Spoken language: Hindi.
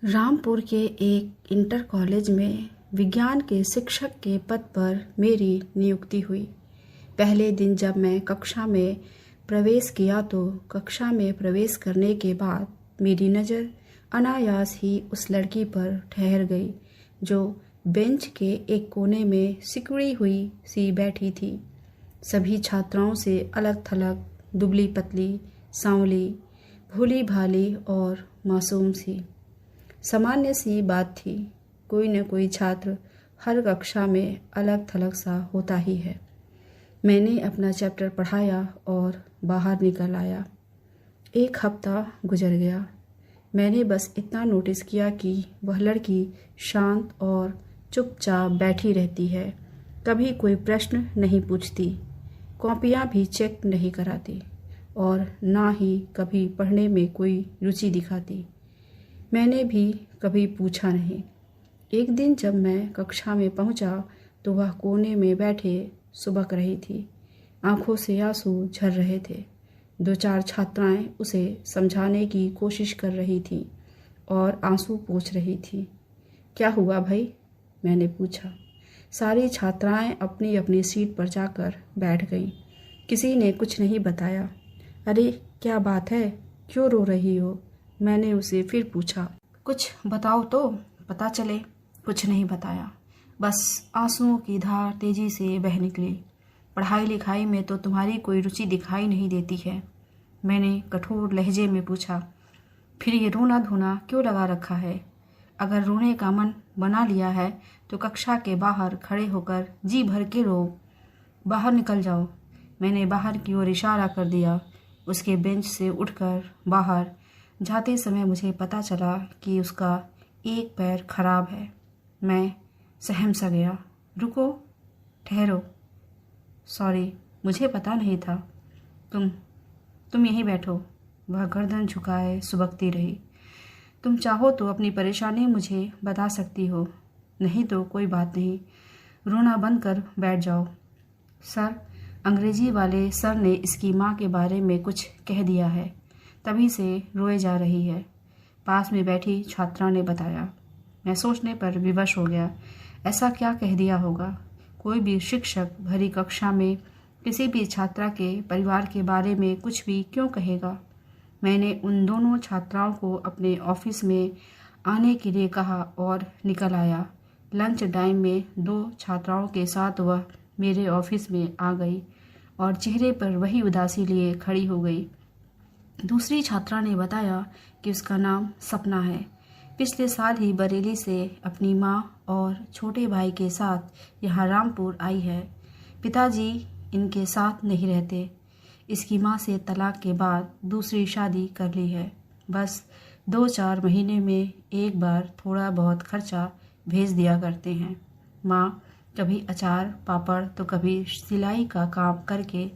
रामपुर के एक इंटर कॉलेज में विज्ञान के शिक्षक के पद पर मेरी नियुक्ति हुई। पहले दिन जब मैं कक्षा में प्रवेश किया तो कक्षा में प्रवेश करने के बाद मेरी नज़र अनायास ही उस लड़की पर ठहर गई जो बेंच के एक कोने में सिकुड़ी हुई सी बैठी थी। सभी छात्राओं से अलग थलग, दुबली पतली, सांवली, भोली भाली और मासूम सी। सामान्य सी बात थी, कोई न कोई छात्र हर कक्षा में अलग थलग सा होता ही है। मैंने अपना चैप्टर पढ़ाया और बाहर निकल आया। एक हफ्ता गुजर गया। मैंने बस इतना नोटिस किया कि वह लड़की शांत और चुपचाप बैठी रहती है, कभी कोई प्रश्न नहीं पूछती, कॉपियाँ भी चेक नहीं कराती और ना ही कभी पढ़ने में कोई रुचि दिखाती। मैंने भी कभी पूछा नहीं। एक दिन जब मैं कक्षा में पहुंचा तो वह कोने में बैठे सुबक रही थी। आंखों से आंसू झर रहे थे। 2-4 छात्राएं उसे समझाने की कोशिश कर रही थीं और आंसू पोंछ रही थी। क्या हुआ भाई? मैंने पूछा। सारी छात्राएं अपनी अपनी सीट पर जाकर बैठ गईं। किसी ने कुछ नहीं बताया। अरे क्या बात है, क्यों रो रही हो? मैंने उसे फिर पूछा। कुछ बताओ तो पता चले। कुछ नहीं बताया, बस आंसुओं की धार तेजी से बह निकली। पढ़ाई लिखाई में तो तुम्हारी कोई रुचि दिखाई नहीं देती है। मैंने कठोर लहजे में पूछा। फिर ये रोना धोना क्यों लगा रखा है? अगर रोने का मन बना लिया है तो कक्षा के बाहर खड़े होकर जी भर के रो। बाहर निकल जाओ। मैंने बाहर की ओर इशारा कर दिया। उसके बेंच से उठकर बाहर जाते समय मुझे पता चला कि उसका एक पैर खराब है। मैं सहम सा गया। रुको, ठहरो। सॉरी, मुझे पता नहीं था। तुम यहीं बैठो। वह गर्दन झुकाए सुबकती रही। तुम चाहो तो अपनी परेशानी मुझे बता सकती हो, नहीं तो कोई बात नहीं। रोना बंद कर बैठ जाओ। सर, अंग्रेजी वाले सर ने इसकी माँ के बारे में कुछ कह दिया है, तभी से रोए जा रही है, पास में बैठी छात्रा ने बताया। मैं सोचने पर विवश हो गया। ऐसा क्या कह दिया होगा? कोई भी शिक्षक भरी कक्षा में किसी भी छात्रा के परिवार के बारे में कुछ भी क्यों कहेगा? मैंने उन दोनों छात्राओं को अपने ऑफिस में आने के लिए कहा और निकल आया। लंच टाइम में 2 छात्राओं के साथ वह मेरे ऑफिस में आ गई और चेहरे पर वही उदासी लिए खड़ी हो गई। दूसरी छात्रा ने बताया कि उसका नाम सपना है। पिछले साल ही बरेली से अपनी माँ और छोटे भाई के साथ यहाँ रामपुर आई है। पिताजी इनके साथ नहीं रहते। इसकी माँ से तलाक के बाद दूसरी शादी कर ली है। बस 2-4 महीने में एक बार थोड़ा बहुत खर्चा भेज दिया करते हैं। माँ कभी अचार पापड़ तो कभी सिलाई का काम करके